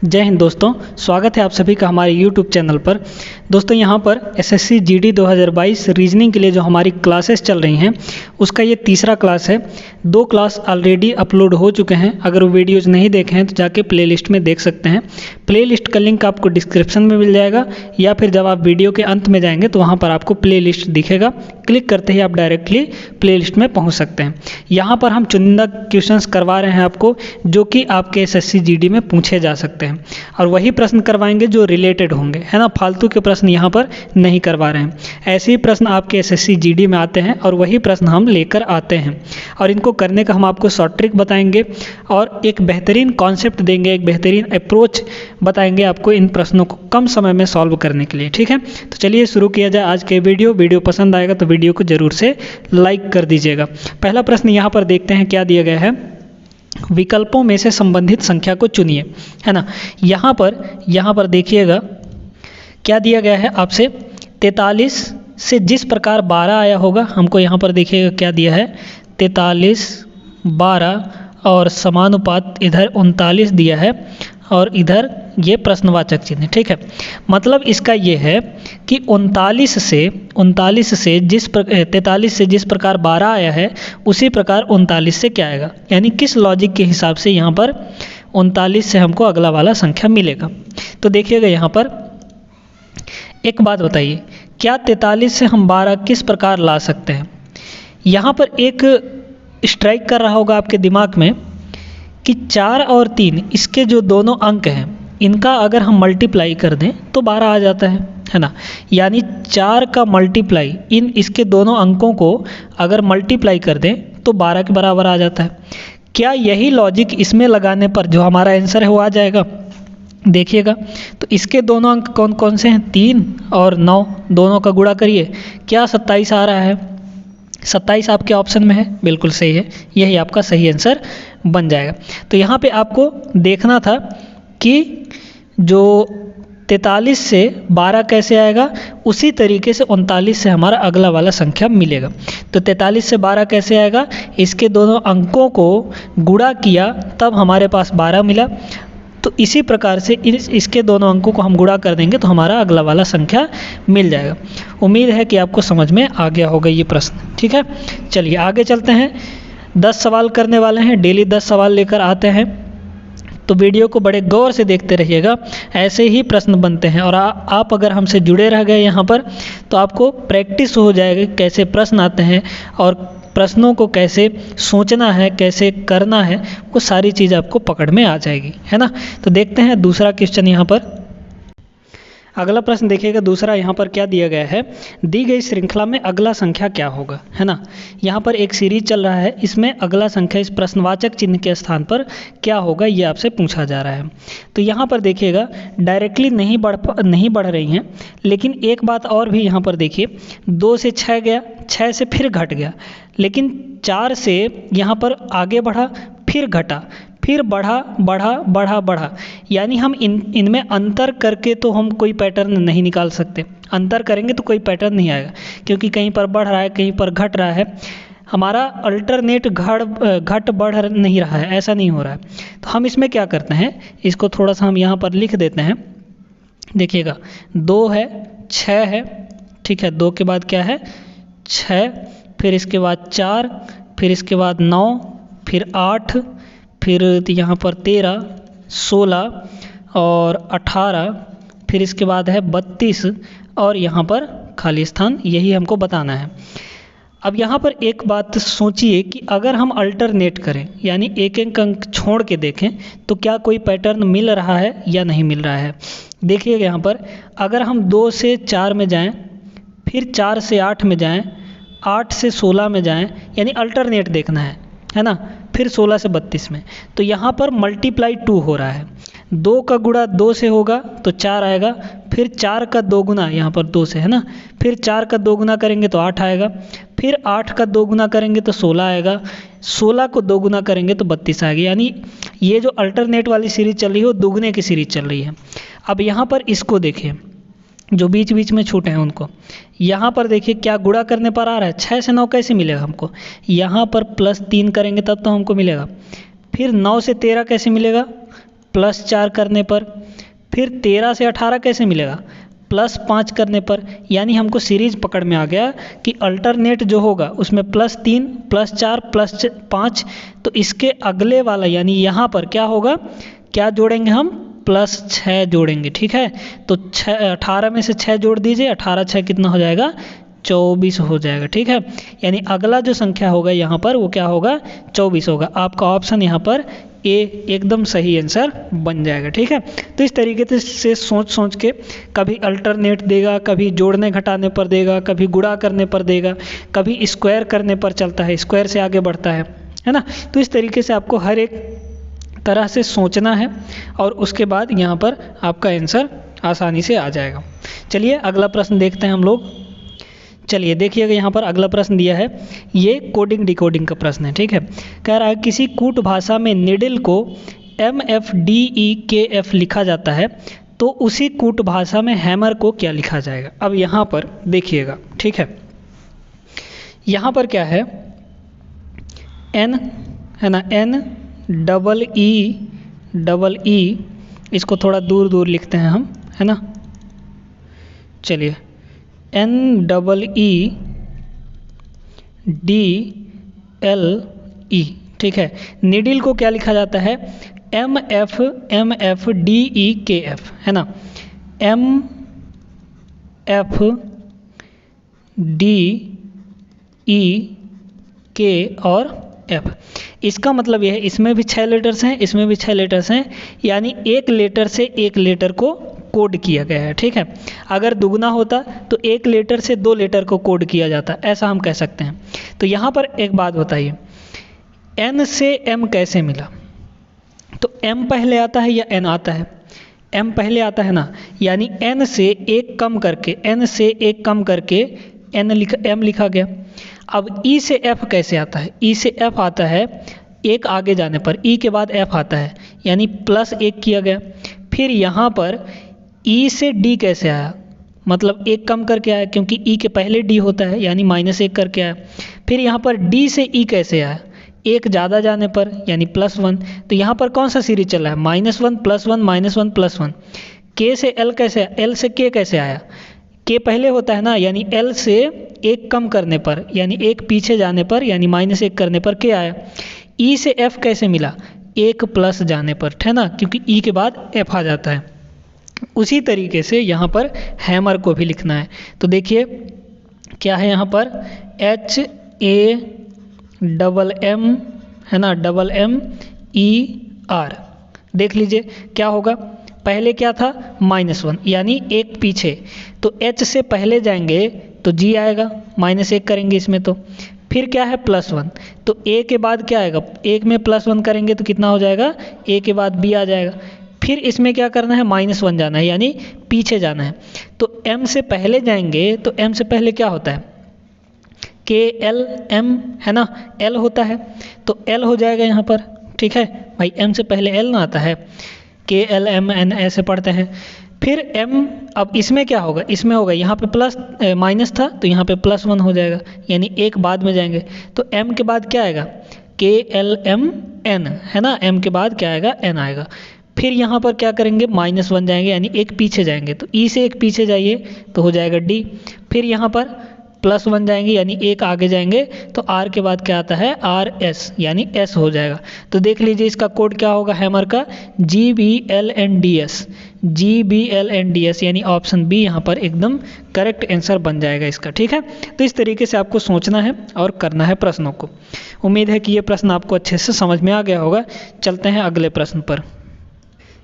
जय हिंद दोस्तों, स्वागत है आप सभी का हमारे YouTube चैनल पर। दोस्तों यहाँ पर SSC GD 2022 रीजनिंग के लिए जो हमारी क्लासेस चल रही हैं उसका ये तीसरा क्लास है। 2 क्लास ऑलरेडी अपलोड हो चुके हैं। अगर वो वीडियोज़ नहीं देखे हैं तो जाके प्लेलिस्ट में देख सकते हैं। प्लेलिस्ट का लिंक आपको डिस्क्रिप्शन में मिल जाएगा या फिर जब आप वीडियो के अंत में जाएंगे तो वहाँ पर आपको प्लेलिस्ट दिखेगा। क्लिक करते ही आप डायरेक्टली प्लेलिस्ट में पहुँच सकते हैं। यहाँ पर हम चुनिंदा क्वेश्चंस करवा रहे हैं आपको, जो कि आपके SSC GD में पूछे जा सकते हैं और वही प्रश्न करवाएंगे जो रिलेटेड होंगे, है ना। फालतू के प्रश्न यहाँ पर नहीं करवा रहे हैं। ऐसे ही प्रश्न आपके SSC GD में आते हैं और वही प्रश्न हम लेकर आते हैं और इनको करने का हम आपको शॉर्ट ट्रिक बताएंगे और एक बेहतरीन कॉन्सेप्ट देंगे, एक बेहतरीन अप्रोच बताएंगे आपको इन प्रश्नों को कम समय में सॉल्व करने के लिए। ठीक है, तो चलिए शुरू किया जाए आज के वीडियो पसंद आएगा तो वीडियो को ज़रूर से लाइक कर दीजिएगा। पहला प्रश्न यहाँ पर देखते हैं क्या दिया गया है। विकल्पों में से संबंधित संख्या को चुनिए, है ना। यहाँ पर देखिएगा क्या दिया गया है आपसे। 43 से जिस प्रकार 12 आया होगा, हमको यहाँ पर देखिएगा क्या दिया है। 43, 12 और समानुपात इधर 39 दिया है और इधर ये प्रश्नवाचक चिन्ह। ठीक है, मतलब इसका ये है कि 39 से जिस 43 से जिस प्रकार 12 आया है उसी प्रकार 39 से क्या आएगा, यानी किस लॉजिक के हिसाब से यहाँ पर 39 से हमको अगला वाला संख्या मिलेगा। तो देखिएगा यहाँ पर एक बात बताइए, क्या 43 से हम 12 किस प्रकार ला सकते हैं। यहाँ पर एक स्ट्राइक कर रहा होगा आपके दिमाग में कि 4 और 3 इसके जो दोनों अंक हैं इनका अगर हम मल्टीप्लाई कर दें तो 12 आ जाता है ना। यानी 4 का मल्टीप्लाई इसके दोनों अंकों को अगर मल्टीप्लाई कर दें तो 12 के बराबर आ जाता है। क्या यही लॉजिक इसमें लगाने पर जो हमारा आंसर है वो आ जाएगा। देखिएगा तो इसके दोनों अंक कौन कौन से हैं, 3 और 9, दोनों का गुणा करिए, क्या 27 आ रहा है। 27 आपके ऑप्शन में है, बिल्कुल सही है, यही आपका सही आंसर बन जाएगा। तो यहाँ पे आपको देखना था कि जो 43 से 12 कैसे आएगा, उसी तरीके से 39 से हमारा अगला वाला संख्या मिलेगा। तो 43 से 12 कैसे आएगा, इसके दोनों अंकों को गुणा किया तब हमारे पास 12 मिला। तो इसी प्रकार से इसके दोनों अंकों को हम गुणा कर देंगे तो हमारा अगला वाला संख्या मिल जाएगा। उम्मीद है कि आपको समझ में आ गया होगा ये प्रश्न। ठीक है, चलिए आगे चलते हैं। 10 सवाल करने वाले हैं, डेली 10 सवाल लेकर आते हैं, तो वीडियो को बड़े गौर से देखते रहिएगा। ऐसे ही प्रश्न बनते हैं और आप अगर हमसे जुड़े रह गए यहाँ पर तो आपको प्रैक्टिस हो जाएगी कैसे प्रश्न आते हैं और प्रश्नों को कैसे सोचना है, कैसे करना है, वो सारी चीज़ आपको पकड़ में आ जाएगी, है ना। तो देखते हैं दूसरा क्वेश्चन यहाँ पर। अगला प्रश्न देखिएगा, दूसरा यहाँ पर क्या दिया गया है। दी गई श्रृंखला में अगला संख्या क्या होगा, है ना। यहाँ पर एक सीरीज चल रहा है, इसमें अगला संख्या इस प्रश्नवाचक चिन्ह के स्थान पर क्या होगा ये आपसे पूछा जा रहा है। तो यहाँ पर देखिएगा डायरेक्टली नहीं बढ़ रही हैं, लेकिन एक बात और भी यहाँ पर देखिए, 2 से 6 गया, 6 से फिर घट गया, लेकिन 4 से यहाँ पर आगे बढ़ा, फिर घटा, फिर बढ़ा, यानी हम इनमें अंतर करके तो हम कोई पैटर्न नहीं निकाल सकते। अंतर करेंगे तो कोई पैटर्न नहीं आएगा, क्योंकि कहीं पर बढ़ रहा है, कहीं पर घट रहा है। हमारा अल्टरनेट घट बढ़ नहीं रहा है, ऐसा नहीं हो रहा है। तो हम इसमें क्या करते हैं, इसको थोड़ा सा हम यहाँ पर लिख देते हैं। देखिएगा 2 है, 6 है, ठीक है, 2 के बाद क्या है 6, फिर इसके बाद 4, फिर इसके बाद 9, फिर 8, फिर यहाँ पर 13, 16 और 18, फिर इसके बाद है 32 और यहाँ पर खाली स्थान, यही हमको बताना है। अब यहाँ पर एक बात सोचिए कि अगर हम अल्टरनेट करें, यानी एक एक अंक छोड़ के देखें, तो क्या कोई पैटर्न मिल रहा है या नहीं मिल रहा है। देखिएगा यहाँ पर अगर हम 2 से 4 में जाएं, फिर 4 से 8 में जाएं, 8 से 16 में जाएं, यानी अल्टरनेट देखना है ना, फिर 16 से 32 में, तो यहाँ पर मल्टीप्लाई 2 हो रहा है। 2 का गुणा 2 से होगा तो 4 आएगा, फिर 4 का 2 गुना यहाँ पर 2 से, है ना, फिर 4 का 2 गुना करेंगे तो 8 आएगा, फिर 8 का 2 गुना करेंगे तो 16 आएगा, 16 को 2 गुना करेंगे तो 32 आएगा। यानी ये जो अल्टरनेट वाली सीरीज चल रही है वो दुगने की सीरीज चल रही है। अब यहाँ पर इसको देखिए, जो बीच बीच में छूटे हैं उनको, यहाँ पर देखिए क्या गुणा करने पर आ रहा है, 6 से 9 कैसे मिलेगा हमको, यहाँ पर +3 करेंगे तब तो हमको मिलेगा। फिर 9 से 13 कैसे मिलेगा, +4 करने पर, फिर 13 से 18 कैसे मिलेगा, +5 करने पर। यानी हमको सीरीज पकड़ में आ गया कि अल्टरनेट जो होगा उसमें +3 +4 +5, तो इसके अगले वाला यानी यहाँ पर क्या होगा, क्या जोड़ेंगे हम, +6 जोड़ेंगे। ठीक है, तो 18 में से 6 जोड़ दीजिए, 18 6 कितना हो जाएगा, 24 हो जाएगा। ठीक है, यानी अगला जो संख्या होगा यहाँ पर वो क्या होगा, 24 होगा। आपका ऑप्शन यहाँ पर ए एकदम सही आंसर बन जाएगा। ठीक है, तो इस तरीके से सोच के कभी अल्टरनेट देगा, कभी जोड़ने घटाने पर देगा, कभी गुणा करने पर देगा, कभी स्क्वायर करने पर चलता है, स्क्वायर से आगे बढ़ता है ना। तो इस तरीके से आपको हर एक तरह से सोचना है और उसके बाद यहाँ पर आपका आंसर आसानी से आ जाएगा। चलिए अगला प्रश्न देखते हैं हम लोग। चलिए देखिएगा, यहाँ पर अगला प्रश्न दिया है, ये कोडिंग डिकोडिंग का प्रश्न है। ठीक है, कह रहा है किसी कूट भाषा में निडल को MFDEKF लिखा जाता है, तो उसी कूट भाषा में हैमर को क्या लिखा जाएगा। अब यहाँ पर देखिएगा, ठीक है, यहाँ पर क्या है, N है ना, NEE, इसको थोड़ा दूर दूर लिखते हैं हम, है ना। चलिए NEEDLE, ठीक है। निडिल को क्या लिखा जाता है, MFDEKF, है ना, MFDEK और F। इसका मतलब यह है, इसमें भी 6 लेटर्स हैं, इसमें भी 6 लेटर्स हैं, यानी एक लेटर से एक लेटर को कोड किया गया है। ठीक है, अगर दुगना होता तो एक लेटर से 2 लेटर को कोड किया जाता, ऐसा हम कह सकते हैं। तो यहाँ पर एक बात बताइए, N से M कैसे मिला, तो M पहले आता है या N आता है, M पहले आता है ना, यानी N से एक कम करके, N से एक कम करके M लिखा गया। अब E से F कैसे आता है, E से F आता है एक आगे जाने पर, E के बाद F आता है, यानी +1 किया गया। फिर यहाँ पर E से D कैसे आया, मतलब एक कम करके आया, क्योंकि E के पहले D होता है, यानी -1 करके आया। फिर यहाँ पर D से E कैसे आया, एक ज़्यादा जाने पर, यानी +1। तो यहाँ पर कौन सा सीरीज चल रहा है, -1 +1 -1 +1। K से L कैसे आया, L से K कैसे आया, K पहले होता है ना, यानी L से एक कम करने पर, यानी एक पीछे जाने पर, यानी -1 करने पर K आया। E से F कैसे मिला, एक प्लस जाने पर, है ना, क्योंकि E के बाद F आ जाता है। उसी तरीके से यहाँ पर हैमर को भी लिखना है। तो देखिए क्या है यहाँ पर, HAMM, है ना, MMER। देख लीजिए क्या होगा, पहले क्या था, -1, यानी एक पीछे, तो H से पहले जाएंगे तो G आएगा, -1 करेंगे इसमें, तो फिर क्या है +1, तो A के बाद क्या आएगा, एक में +1 करेंगे तो कितना हो जाएगा, A के बाद B आ जाएगा। फिर इसमें क्या करना है, -1 जाना है, यानी पीछे जाना है। तो M से पहले जाएंगे तो M से पहले क्या होता है, KLM, है ना, L होता है, तो L हो जाएगा यहाँ पर। ठीक है भाई, M से पहले L ना आता है, KLMN ऐसे पढ़ते हैं। फिर M, अब इसमें क्या होगा, इसमें होगा यहाँ पे माइनस था तो यहाँ पे +1 हो जाएगा, यानी एक बाद में जाएंगे। तो M के बाद क्या आएगा, KLMN, है ना, M के बाद क्या आएगा, N आएगा। फिर यहाँ पर क्या करेंगे, -1 जाएंगे, यानी एक पीछे जाएंगे, तो E से एक पीछे जाइए तो हो जाएगा D। फिर यहाँ पर +1 जाएंगे, यानी एक आगे जाएंगे, तो R के बाद क्या आता है, RS, यानी S हो जाएगा। तो देख लीजिए इसका कोड क्या होगा हैमर का, GBLNDS, यानी ऑप्शन बी यहाँ पर एकदम करेक्ट आंसर बन जाएगा इसका। ठीक है, तो इस तरीके से आपको सोचना है और करना है प्रश्नों को। उम्मीद है कि ये प्रश्न आपको अच्छे से समझ में आ गया होगा। चलते हैं अगले प्रश्न पर।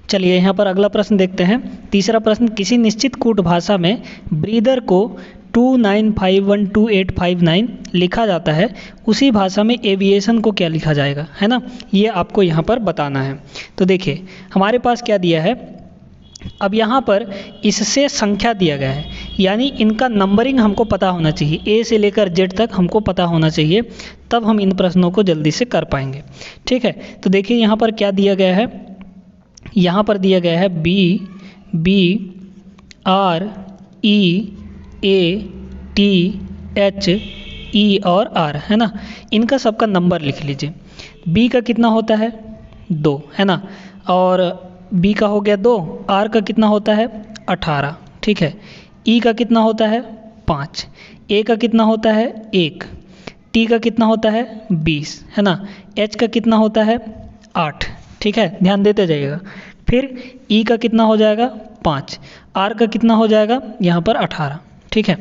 चलिए यहाँ पर अगला प्रश्न देखते हैं। तीसरा प्रश्न, किसी निश्चित कूट भाषा में ब्रीदर को 2951289 लिखा जाता है, उसी भाषा में एविएशन को क्या लिखा जाएगा, है ना, ये आपको यहाँ पर बताना है। तो देखिए हमारे पास क्या दिया है, अब यहाँ पर इससे संख्या दिया गया है, यानी इनका नंबरिंग हमको पता होना चाहिए, A से लेकर Z तक हमको पता होना चाहिए, तब हम इन प्रश्नों को जल्दी से कर पाएंगे। ठीक है, तो देखिए यहाँ पर क्या दिया गया है, यहाँ पर दिया गया है BBREATHE और R, है ना, इनका सबका नंबर लिख लीजिए। B का कितना होता है, 2, है ना, और बी का हो गया 2, आर का कितना होता है 18, ठीक है। ई का कितना होता है 5, ए का कितना होता है 1, टी का कितना होता है 20, है ना। एच का कितना होता है 8, ठीक है, ध्यान देते जाइएगा। फिर ई का कितना हो जाएगा 5, आर का कितना हो जाएगा यहाँ पर 18, ठीक है।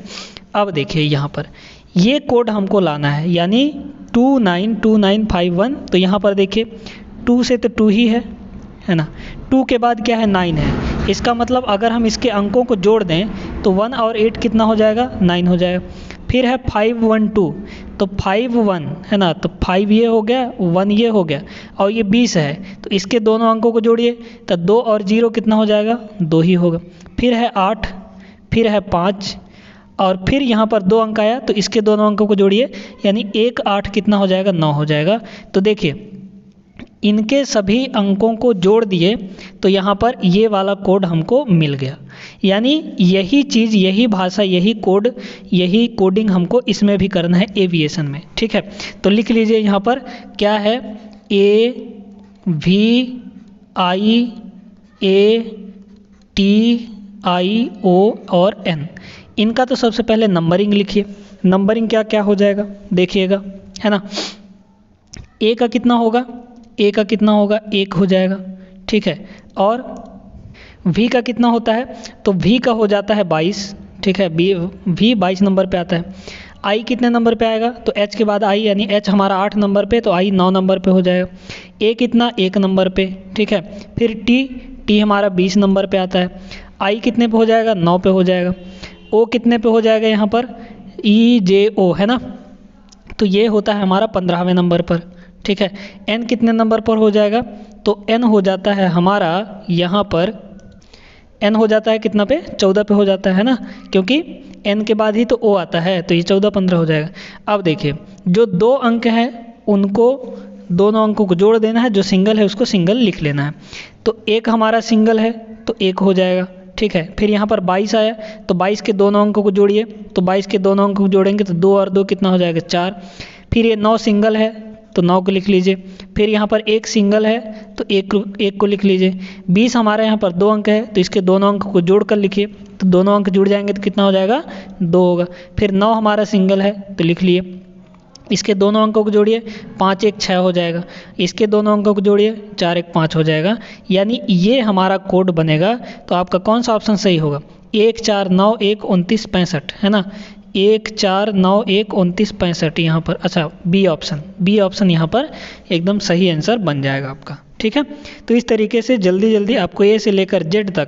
अब देखिए यहाँ पर ये कोड हमको लाना है, यानी 292951। तो यहाँ पर देखिए 2 से तो 2 ही है ना, 2 के बाद क्या है 9 है। इसका मतलब अगर हम इसके अंकों को जोड़ दें तो 1 और 8 कितना हो जाएगा 9 हो जाएगा। फिर है 512, तो 51 है ना, तो 5 ये हो गया, 1 ये हो गया और ये 20 है, तो इसके दोनों अंकों को जोड़िए तो 2 और 0 कितना हो जाएगा 2 ही होगा। फिर है 8, फिर है 5 और फिर यहाँ पर 2 अंक आया, तो इसके दोनों अंकों को जोड़िए, यानी 1 8 कितना हो जाएगा 9 हो जाएगा। तो देखिए इनके सभी अंकों को जोड़ दिए तो यहाँ पर ये वाला कोड हमको मिल गया, यानी यही चीज़, यही भाषा, यही कोड, यही कोडिंग हमको इसमें भी करना है एविएशन में, ठीक है। तो लिख लीजिए यहाँ पर क्या है, AVIATIO और N। इनका तो सबसे पहले नंबरिंग लिखिए। नंबरिंग क्या क्या हो जाएगा देखिएगा, है ना। ए का कितना होगा, ए का कितना होगा 1 हो जाएगा, ठीक है। और वी का कितना होता है, तो वी का हो जाता है 22, ठीक है, वी 22 नंबर पे आता है। आई कितने नंबर पे आएगा, तो एच के बाद आई, यानी एच हमारा 8 नंबर पे, तो आई 9 नंबर पे हो जाएगा। ए कितना 1 नंबर पे, ठीक है। फिर टी हमारा 20 नंबर पे आता है। आई कितने पे हो जाएगा 9 पे हो जाएगा। ओ कितने पे हो जाएगा यहाँ पर EJO, है ना, तो ये होता है हमारा 15वें नंबर पर, ठीक है। एन कितने नंबर पर हो जाएगा, तो एन हो जाता है हमारा यहाँ पर, एन हो जाता है कितना पे 14 पे हो जाता है ना, क्योंकि एन के बाद ही तो ओ आता है, तो ये 14 15 हो जाएगा। अब देखिए जो 2 अंक हैं उनको, दोनों अंकों को जोड़ देना है, जो सिंगल है उसको सिंगल लिख लेना है। तो एक हमारा सिंगल है तो 1 हो जाएगा, ठीक है। फिर यहाँ पर 22 आया, तो 22 के दोनों अंकों को जोड़िए, तो 22 के दोनों अंकों को जोड़ेंगे तो 2 और 2 कितना हो जाएगा 4। फिर ये 9 सिंगल है तो 9 को लिख लीजिए। फिर यहाँ पर 1 सिंगल है तो 1 को लिख लीजिए। 20 हमारे यहाँ पर 2 अंक है, तो इसके दोनों अंक को जोड़ कर लिखिए, तो दोनों अंक जुड़ जाएंगे तो कितना हो जाएगा 2 होगा। फिर 9 हमारा सिंगल है तो लिख लिए, इसके दोनों अंकों को जोड़िए, 5 1 6 हो जाएगा। इसके दोनों अंकों को जोड़िए, 4 1 5 हो जाएगा। यानी ये हमारा कोड बनेगा। तो आपका कौन सा ऑप्शन सही होगा, 1 4 9 1 29 65, है ना, 1 4 9 1 29 65 यहाँ पर। अच्छा बी ऑप्शन यहाँ पर एकदम सही आंसर बन जाएगा आपका, ठीक है। तो इस तरीके से जल्दी जल्दी आपको ए से लेकर जेड तक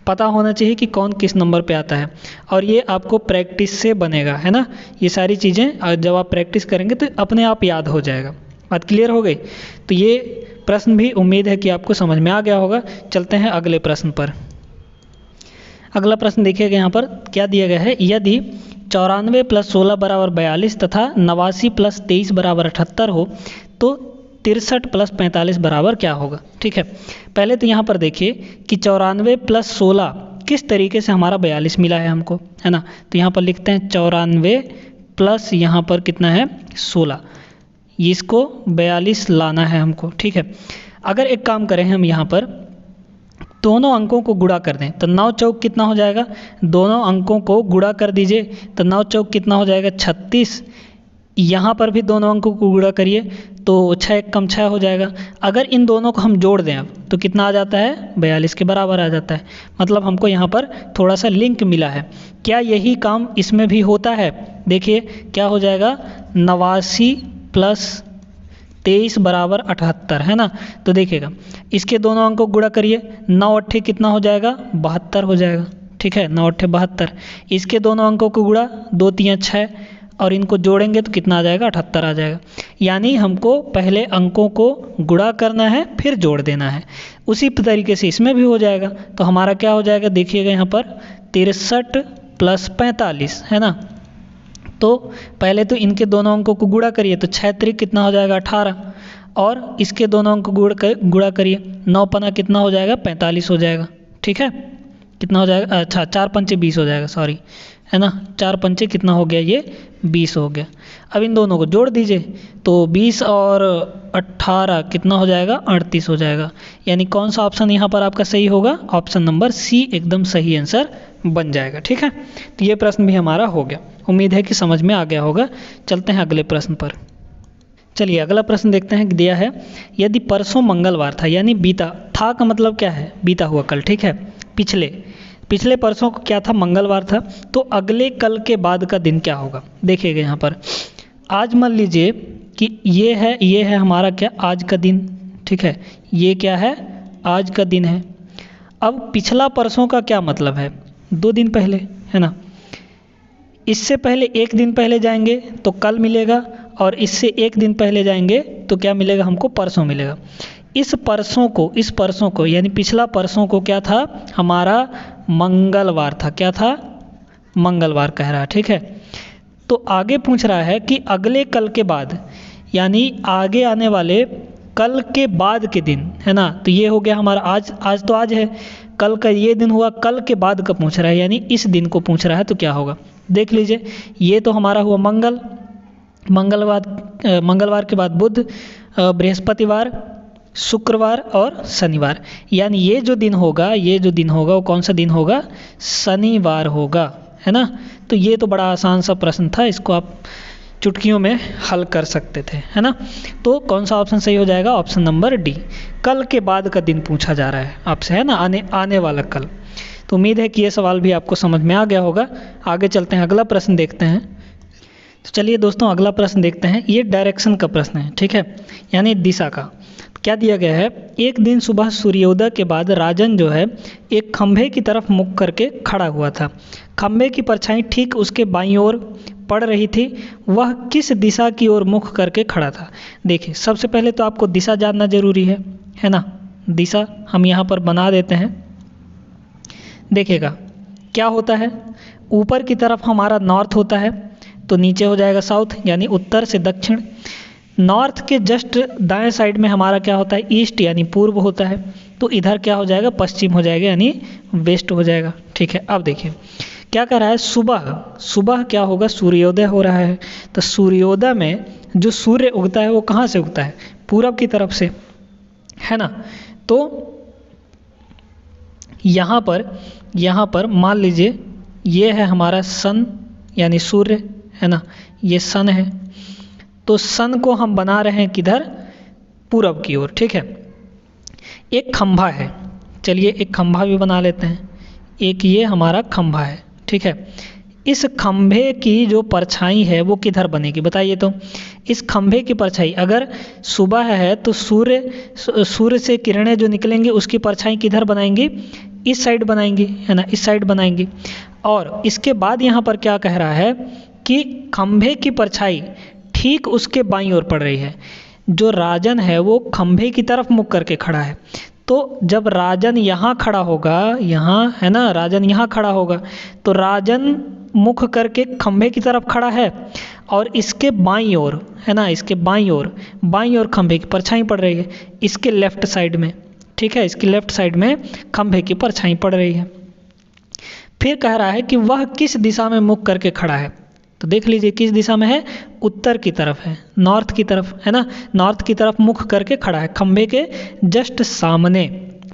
पता होना चाहिए कि कौन किस नंबर पे आता है, और ये आपको प्रैक्टिस से बनेगा, है ना। ये सारी चीज़ें जब आप प्रैक्टिस करेंगे तो अपने आप याद हो जाएगा। बात क्लियर हो गई। तो ये प्रश्न भी उम्मीद है कि आपको समझ में आ गया होगा। चलते हैं अगले प्रश्न पर। अगला प्रश्न देखिएगा, यहाँ पर क्या दिया गया है, यदि 94 + 16 = 42 तथा 89 + 23 = 78 हो तो 63 + 45 बराबर क्या होगा, ठीक है। पहले तो यहाँ पर देखिए कि 94 + 16 किस तरीके से हमारा 42 मिला है हमको, है ना। तो यहाँ पर लिखते हैं 94 प्लस यहाँ पर कितना है 16, इसको 42 लाना है हमको, ठीक है। अगर एक काम करें हम यहाँ पर दोनों अंकों को गुणा कर दें तो 9 चौक कितना हो जाएगा, दोनों अंकों को गुणा कर दीजिए तो 9 चौक कितना हो जाएगा 36। यहाँ पर भी दोनों अंकों को गुणा करिए तो 6 1 कम 6 हो जाएगा। अगर इन दोनों को हम जोड़ दें अब तो कितना आ जाता है 42 के बराबर आ जाता है। मतलब हमको यहाँ पर थोड़ा सा लिंक मिला है। क्या यही काम इसमें भी होता है, देखिए क्या हो जाएगा 89 + 23 = 78, है ना। तो देखिएगा इसके दोनों अंकों को गुणा करिए, 9 8 कितना हो जाएगा 72 हो जाएगा, ठीक है, 9 8 72। इसके दोनों अंकों को गुणा 2 3 6 और इनको जोड़ेंगे तो कितना आ जाएगा 78 आ जाएगा। यानी हमको पहले अंकों को गुणा करना है फिर जोड़ देना है। उसी तरीके से इसमें भी हो जाएगा। तो हमारा क्या हो जाएगा देखिएगा यहाँ पर 63 + 45, है ना। तो पहले तो इनके दोनों अंकों को गुणा करिए तो 6 3 कितना हो जाएगा 18 और इसके दोनों अंक को गुणा करिए 9 5 कितना हो जाएगा 45 हो जाएगा, ठीक है। कितना हो जाएगा, अच्छा 4 5 20 हो जाएगा, सॉरी है ना। 4 पंचे कितना हो गया, ये 20 हो गया। अब इन दोनों को जोड़ दीजिए तो 20 और 18 कितना हो जाएगा, 38 हो जाएगा। यानी कौन सा ऑप्शन यहाँ पर आपका सही होगा, ऑप्शन नंबर सी एकदम सही आंसर बन जाएगा। ठीक है, तो ये प्रश्न भी हमारा हो गया। उम्मीद है कि समझ में आ गया होगा। चलते हैं अगले प्रश्न पर। चलिए अगला प्रश्न देखते हैं। दिया है यदि परसों मंगलवार था, यानी बीता था का मतलब क्या है, बीता हुआ कल। ठीक है, पिछले परसों को क्या था, मंगलवार था, तो अगले कल के बाद का दिन क्या होगा। देखिएगा यहाँ पर आज मान लीजिए कि ये है हमारा क्या, आज का दिन। ठीक है, ये क्या है, आज का दिन है। अब पिछला परसों का क्या मतलब है, 2 दिन पहले, है ना। इससे पहले 1 दिन पहले जाएंगे तो कल मिलेगा, और इससे 1 दिन पहले जाएंगे तो क्या मिलेगा हमको, परसों मिलेगा। इस परसों को यानी पिछला परसों को क्या था, हमारा मंगलवार था। क्या था, मंगलवार कह रहा है। ठीक है, तो आगे पूछ रहा है कि अगले कल के बाद, यानी आगे आने वाले कल के बाद के दिन, है ना। तो ये हो गया हमारा आज तो आज है, कल का ये दिन हुआ, कल के बाद का पूछ रहा है, यानी इस दिन को पूछ रहा है। तो क्या होगा, देख लीजिए, ये तो हमारा हुआ मंगलवार के बाद बुध, बृहस्पतिवार, शुक्रवार और शनिवार। यानी ये जो दिन होगा वो कौन सा दिन होगा, शनिवार होगा, है ना। तो ये तो बड़ा आसान सा प्रश्न था, इसको आप चुटकियों में हल कर सकते थे, है ना। तो कौन सा ऑप्शन सही हो जाएगा, ऑप्शन नंबर डी, कल के बाद का दिन पूछा जा रहा है आपसे, है ना, आने वाला कल। तो उम्मीद है कि ये सवाल भी आपको समझ में आ गया होगा। आगे चलते हैं, अगला प्रश्न देखते हैं। तो चलिए दोस्तों अगला प्रश्न देखते हैं। ये डायरेक्शन का प्रश्न है। ठीक है, यानी दिशा का। क्या दिया गया है, एक दिन सुबह सूर्योदय के बाद राजन जो है एक खंभे की तरफ मुख करके खड़ा हुआ था। खंभे की परछाई ठीक उसके बाईं ओर पड़ रही थी। वह किस दिशा की ओर मुख करके खड़ा था। देखिए सबसे पहले तो आपको दिशा जानना जरूरी है ना। दिशा हम यहाँ पर बना देते हैं। देखिएगा क्या होता है, ऊपर की तरफ हमारा नॉर्थ होता है, तो नीचे हो जाएगा साउथ, यानी उत्तर से दक्षिण। नॉर्थ के जस्ट दाएं साइड में हमारा क्या होता है, ईस्ट यानी पूर्व होता है, तो इधर क्या हो जाएगा, पश्चिम हो जाएगा, यानी वेस्ट हो जाएगा। ठीक है, अब देखिए क्या कर रहा है, सुबह क्या होगा, सूर्योदय हो रहा है। तो सूर्योदय में जो सूर्य उगता है वो कहाँ से उगता है, पूरब की तरफ से, है ना। तो यहाँ पर मान लीजिए ये है हमारा सन यानी सूर्य, है ना, ये सन है। तो सन को हम बना रहे हैं किधर, पूरब की ओर। ठीक है, एक खंभा है, चलिए एक खंभा भी बना लेते हैं। एक ये हमारा खंभा है। ठीक है, इस खंभे की जो परछाई है वो किधर बनेगी बताइए। तो इस खंभे की परछाई अगर सुबह है तो सूर्य से किरणें जो निकलेंगी उसकी परछाई किधर बनाएंगी, इस साइड बनाएंगी, है ना, इस साइड बनाएंगी। और इसके बाद यहाँ पर क्या कह रहा है कि खंभे की परछाई ठीक उसके बाईं ओर पड़ रही है। जो राजन है वो खंभे की तरफ मुख करके खड़ा है। तो जब राजन यहाँ खड़ा होगा, यहाँ है ना, राजन यहाँ खड़ा होगा, तो राजन मुख करके खंभे की तरफ खड़ा है और इसके बाईं ओर, है ना, इसके बाईं ओर खंभे की परछाई पड़ रही है, इसके लेफ्ट साइड में। ठीक है, इसकी लेफ्ट साइड में खंभे की परछाई पड़ रही है। फिर कह रहा है कि वह किस दिशा में मुख करके खड़ा है। तो देख लीजिए किस दिशा में है, उत्तर की तरफ है, नॉर्थ की तरफ, है ना, नॉर्थ की तरफ मुख करके खड़ा है, खंभे के जस्ट सामने।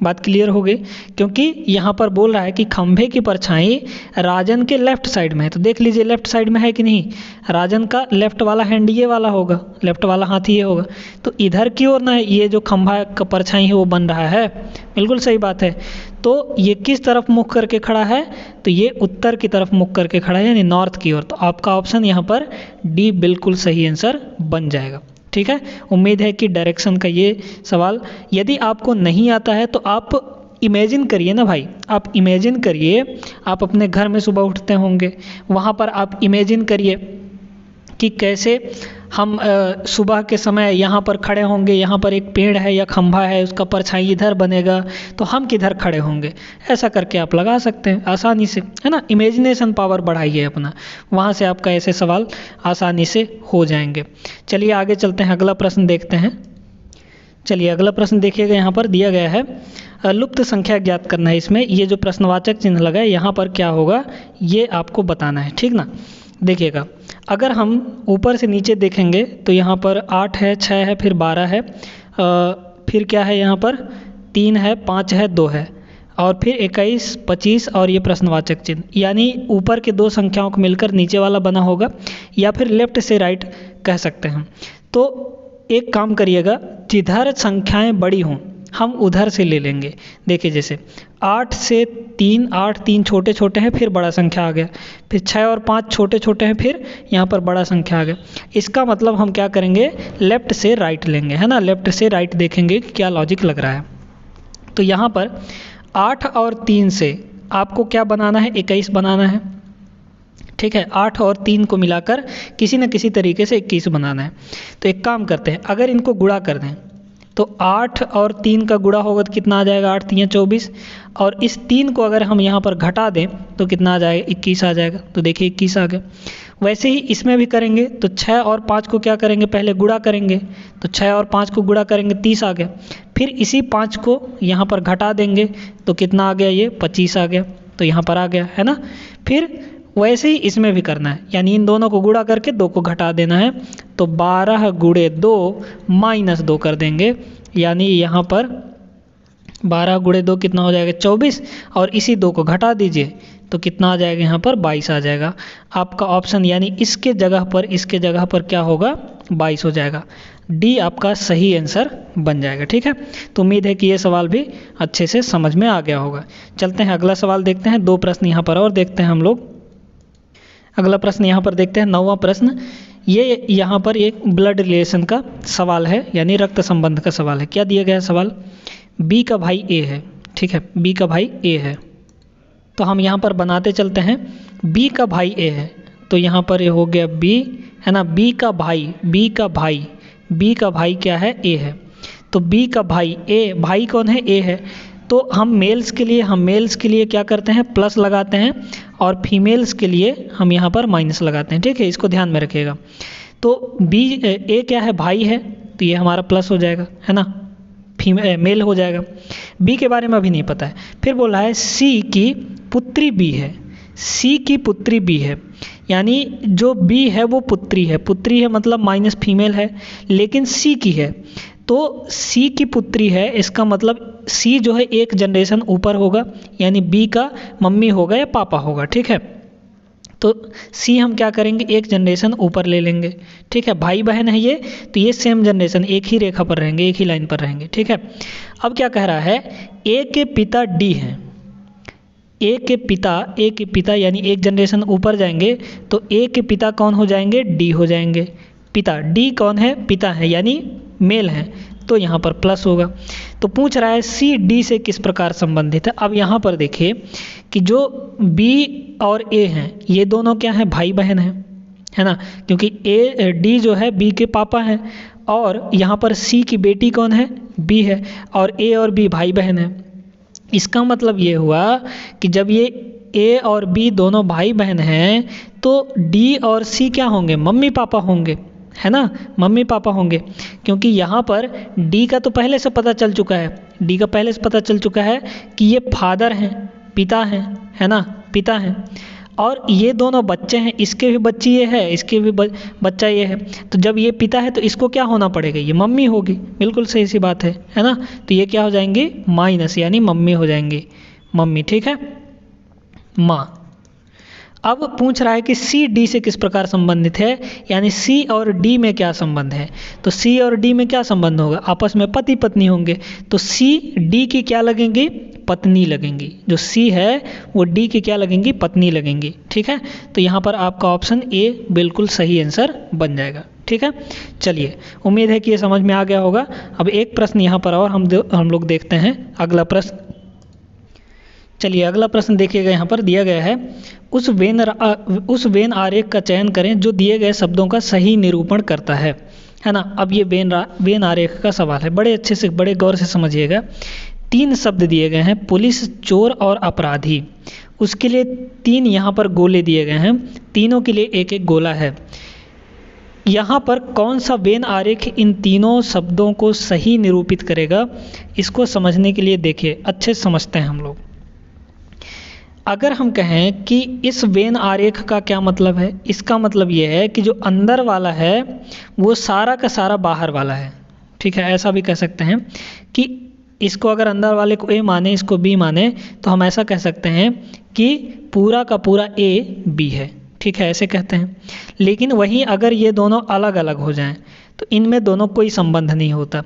बात क्लियर हो गई, क्योंकि यहाँ पर बोल रहा है कि खंभे की परछाई राजन के लेफ्ट साइड में है। तो देख लीजिए लेफ्ट साइड में है कि नहीं, राजन का लेफ्ट वाला हैंड ये वाला होगा, लेफ्ट वाला हाथ ये होगा, तो इधर की ओर ना ये जो खंभा का परछाई है वो बन रहा है। बिल्कुल सही बात है। तो ये किस तरफ मुख करके खड़ा है, तो ये उत्तर की तरफ मुख करके खड़ा है, यानी नॉर्थ की ओर। तो आपका ऑप्शन यहाँ पर डी बिल्कुल सही आंसर बन जाएगा। ठीक है, उम्मीद है कि डायरेक्शन का ये सवाल यदि आपको नहीं आता है तो आप इमेजिन करिए ना भाई, आप इमेजिन करिए, आप अपने घर में सुबह उठते होंगे, वहाँ पर आप इमेजिन करिए कि कैसे हम सुबह के समय यहाँ पर खड़े होंगे, यहाँ पर एक पेड़ है या खंभा है, उसका परछाई इधर बनेगा, तो हम किधर खड़े होंगे, ऐसा करके आप लगा सकते हैं आसानी से, है ना। इमेजिनेशन पावर बढ़ाइए अपना, वहाँ से आपका ऐसे सवाल आसानी से हो जाएंगे। चलिए आगे चलते हैं, अगला प्रश्न देखते हैं। चलिए अगला प्रश्न देखिएगा, यहाँ पर दिया गया है लुप्त संख्या ज्ञात करना है। इसमें ये जो प्रश्नवाचक चिन्ह लगा है यहाँ पर क्या होगा ये आपको बताना है, ठीक ना। देखिएगा, अगर हम ऊपर से नीचे देखेंगे तो यहाँ पर 8 है, 6 है, फिर 12 है, फिर क्या है यहाँ पर 3 है, 5 है, 2 है, और फिर 21, 25 और ये प्रश्नवाचक चिन्ह, यानी ऊपर के दो संख्याओं को मिलकर नीचे वाला बना होगा, या फिर लेफ्ट से राइट कह सकते हैं। तो एक काम करिएगा, जिधर संख्याएं बड़ी हों हम उधर से ले लेंगे। देखिए जैसे 8 से 3, 8 3 छोटे छोटे हैं, फिर बड़ा संख्या आ गया, फिर 6 और 5 छोटे छोटे हैं, फिर यहाँ पर बड़ा संख्या आ गया। इसका मतलब हम क्या करेंगे, लेफ्ट से राइट लेंगे, है ना, लेफ्ट से राइट देखेंगे कि क्या लॉजिक लग रहा है। तो यहाँ पर 8 और 3 से आपको क्या बनाना है, 21 बनाना है, ठीक है। 8 और 3 को मिलाकर किसी न किसी तरीके से 21 बनाना है। तो एक काम करते हैं, अगर इनको गुणा कर दें तो 8 और 3 का गुणा होगा तो कितना आ जाएगा, 8 3 24, और इस 3 को अगर हम यहाँ पर घटा दें तो कितना आ जाएगा, 21 आ जाएगा। तो देखिए 21 आ गया। वैसे ही इसमें भी करेंगे तो 6 और 5 को क्या करेंगे, पहले गुणा करेंगे, तो 6 और 5 को गुणा करेंगे 30 आ गया। फिर इसी 5 को यहाँ पर घटा देंगे तो कितना आ गया, ये 25 आ गया, तो यहाँ पर आ गया, है ना। फिर वैसे ही इसमें भी करना है, यानी इन दोनों को गुणा करके 2 को घटा देना है, तो 12 गुणे 2 माइनस 2 कर देंगे, यानी यहाँ पर 12 गुणे 2 कितना हो जाएगा, 24, और इसी 2 को घटा दीजिए तो कितना आ जाएगा, यहाँ पर 22 आ जाएगा। आपका ऑप्शन यानी इसके जगह पर क्या होगा, 22 हो जाएगा। डी आपका सही आंसर बन जाएगा, ठीक है। तो उम्मीद है कि ये सवाल भी अच्छे से समझ में आ गया होगा। चलते हैं अगला सवाल देखते हैं, 2 प्रश्न यहाँ पर और देखते हैं हम लोग। अगला प्रश्न यहाँ पर देखते हैं, 9वां प्रश्न। ये यहाँ पर एक ब्लड रिलेशन का सवाल है, यानी रक्त संबंध का सवाल है। क्या दिया गया है सवाल, बी का भाई ए है, ठीक है, बी का भाई ए है। तो हम यहाँ पर बनाते चलते हैं, बी का भाई ए है, तो यहाँ पर ये हो गया बी, है ना, बी का भाई क्या है, ए है। तो बी का भाई ए, भाई कौन है, ए है। तो हम मेल्स के लिए क्या करते हैं, प्लस लगाते हैं, और फीमेल्स के लिए हम यहाँ पर माइनस लगाते हैं, ठीक है, इसको ध्यान में रखिएगा। तो बी ए क्या है, भाई है, तो ये हमारा प्लस हो जाएगा, है ना, मेल हो जाएगा। बी के बारे में अभी नहीं पता है। फिर बोला है सी की पुत्री बी है, सी की पुत्री बी है, यानी जो बी है वो पुत्री है मतलब माइनस फीमेल है, लेकिन सी की है, तो सी की पुत्री है, इसका मतलब सी जो है एक जनरेशन ऊपर होगा, यानी बी का मम्मी होगा या पापा होगा, ठीक है। तो सी हम क्या करेंगे, एक जनरेशन ऊपर ले लेंगे, ठीक है। भाई बहन है ये, तो ये सेम जनरेशन, एक ही रेखा पर रहेंगे, एक ही लाइन पर रहेंगे, ठीक है। अब क्या कह रहा है, ए के पिता डी हैं, ए के पिता यानी एक जनरेशन ऊपर जाएंगे तो ए के पिता कौन हो जाएंगे, डी हो जाएंगे। पिता डी कौन है, पिता है, यानी मेल हैं, तो यहाँ पर प्लस होगा। तो पूछ रहा है सी डी से किस प्रकार संबंधित है। अब यहाँ पर देखिए कि जो बी और ए हैं ये दोनों क्या हैं, भाई बहन हैं, है ना, क्योंकि ए डी जो है बी के पापा हैं, और यहाँ पर सी की बेटी कौन है, बी है, और ए और बी भाई बहन हैं। इसका मतलब ये हुआ कि जब ये ए और बी दोनों भाई बहन हैं तो डी और सी क्या होंगे, मम्मी पापा होंगे, है ना, मम्मी पापा होंगे, क्योंकि यहाँ पर डी का तो पहले से पता चल चुका है, कि ये फादर हैं, पिता हैं, है ना, पिता हैं, और ये दोनों बच्चे हैं, इसके भी बच्ची ये है, इसके भी बच्चा ये है, तो जब ये पिता है तो इसको क्या होना पड़ेगा, ये मम्मी होगी, बिल्कुल सही सी बात है ना। तो ये क्या हो जाएंगे, माइनस, यानी मम्मी हो जाएंगे, मम्मी, ठीक है, माँ। अब पूछ रहा है कि सी डी से किस प्रकार संबंधित है, यानी सी और डी में क्या संबंध है। तो सी और डी में क्या संबंध होगा, आपस में पति पत्नी होंगे, तो सी डी की क्या लगेंगी, पत्नी लगेंगी, जो सी है वो डी की क्या लगेंगी, पत्नी लगेंगी, ठीक है। तो यहाँ पर आपका ऑप्शन ए बिल्कुल सही आंसर बन जाएगा, ठीक है। चलिए, उम्मीद है कि ये समझ में आ गया होगा। अब एक प्रश्न यहाँ पर और हम लोग देखते हैं, अगला प्रश्न। चलिए अगला प्रश्न देखिएगा, यहाँ पर दिया गया है, उस वेन आरेख का चयन करें जो दिए गए शब्दों का सही निरूपण करता है ना। अब ये वेन आरेख का सवाल है, बड़े अच्छे से, बड़े गौर से समझिएगा। 3 शब्द दिए गए हैं, पुलिस, चोर और अपराधी। उसके लिए 3 यहाँ पर गोले दिए गए हैं, तीनों के लिए एक एक गोला है। यहाँ पर कौन सा वेन आरेख इन तीनों शब्दों को सही निरूपित करेगा, इसको समझने के लिए देखिए, अच्छे से समझते हैं हम लोग। अगर हम कहें कि इस वेन आरेख का क्या मतलब है, इसका मतलब ये है कि जो अंदर वाला है वो सारा का सारा बाहर वाला है, ठीक है। ऐसा भी कह सकते हैं कि इसको अगर अंदर वाले को A माने, इसको B माने, तो हम ऐसा कह सकते हैं कि पूरा का पूरा A B है, ठीक है, ऐसे कहते हैं। लेकिन वहीं अगर ये दोनों अलग अलग हो जाएं तो इनमें दोनों कोई संबंध नहीं होता।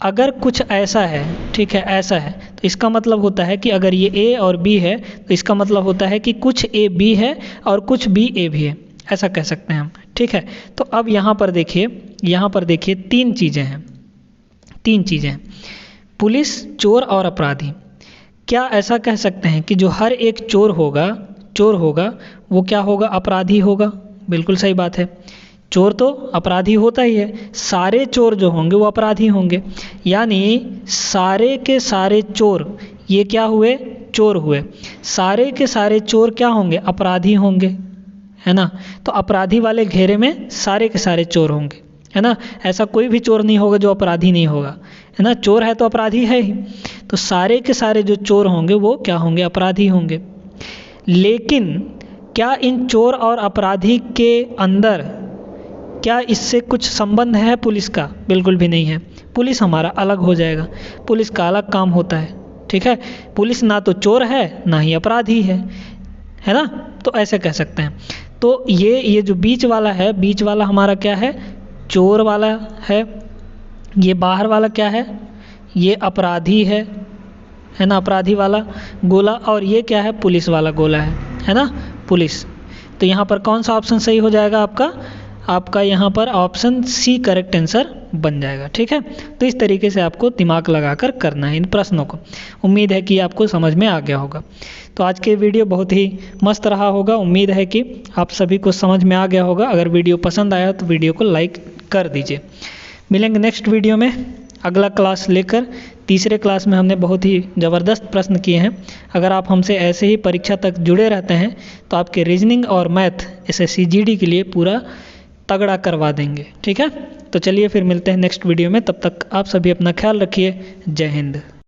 अगर कुछ ऐसा है, ठीक है, ऐसा है, तो इसका मतलब होता है कि अगर ये A और B है तो इसका मतलब होता है कि कुछ A B है और कुछ B A भी है, ऐसा कह सकते हैं हम, ठीक है। तो अब यहाँ पर देखिए तीन चीज़ें हैं, पुलिस, चोर और अपराधी। क्या ऐसा कह सकते हैं कि जो हर एक चोर होगा वो क्या होगा, अपराधी होगा? बिल्कुल सही बात है, चोर तो अपराधी होता ही है, सारे चोर जो होंगे वो अपराधी होंगे, यानी सारे के सारे चोर ये क्या हुए, चोर हुए। सारे के सारे चोर क्या होंगे, अपराधी होंगे, है ना। तो अपराधी वाले घेरे में सारे के सारे चोर होंगे, है ना। ऐसा कोई भी चोर नहीं होगा जो अपराधी नहीं होगा, है ना। चोर है तो अपराधी है ही, तो सारे के सारे जो चोर होंगे वो क्या होंगे, अपराधी होंगे। लेकिन क्या इन चोर और अपराधी के अंदर क्या इससे कुछ संबंध है पुलिस का? बिल्कुल भी नहीं है। पुलिस हमारा अलग हो जाएगा, पुलिस का अलग काम होता है, ठीक है। पुलिस ना तो चोर है ना ही अपराधी है ना। तो ऐसे कह सकते हैं। तो ये जो बीच वाला है, बीच वाला हमारा क्या है, चोर वाला है। ये बाहर वाला क्या है, ये अपराधी है ना, अपराधी वाला गोला। और ये क्या है, पुलिस वाला गोला है ना, पुलिस। तो यहाँ पर कौन सा ऑप्शन सही हो जाएगा आपका यहाँ पर ऑप्शन सी करेक्ट आंसर बन जाएगा, ठीक है। तो इस तरीके से आपको दिमाग लगाकर करना है इन प्रश्नों को। उम्मीद है कि आपको समझ में आ गया होगा। तो आज के वीडियो बहुत ही मस्त रहा होगा, उम्मीद है कि आप सभी को समझ में आ गया होगा। अगर वीडियो पसंद आया तो वीडियो को लाइक कर दीजिए। मिलेंगे नेक्स्ट वीडियो में अगला क्लास लेकर। तीसरे क्लास में हमने बहुत ही ज़बरदस्त प्रश्न किए हैं। अगर आप हमसे ऐसे ही परीक्षा तक जुड़े रहते हैं तो आपके रीजनिंग और मैथ SSC GD के लिए पूरा तगड़ा करवा देंगे, ठीक है। तो चलिए फिर मिलते हैं नेक्स्ट वीडियो में, तब तक आप सभी अपना ख्याल रखिए। जय हिंद।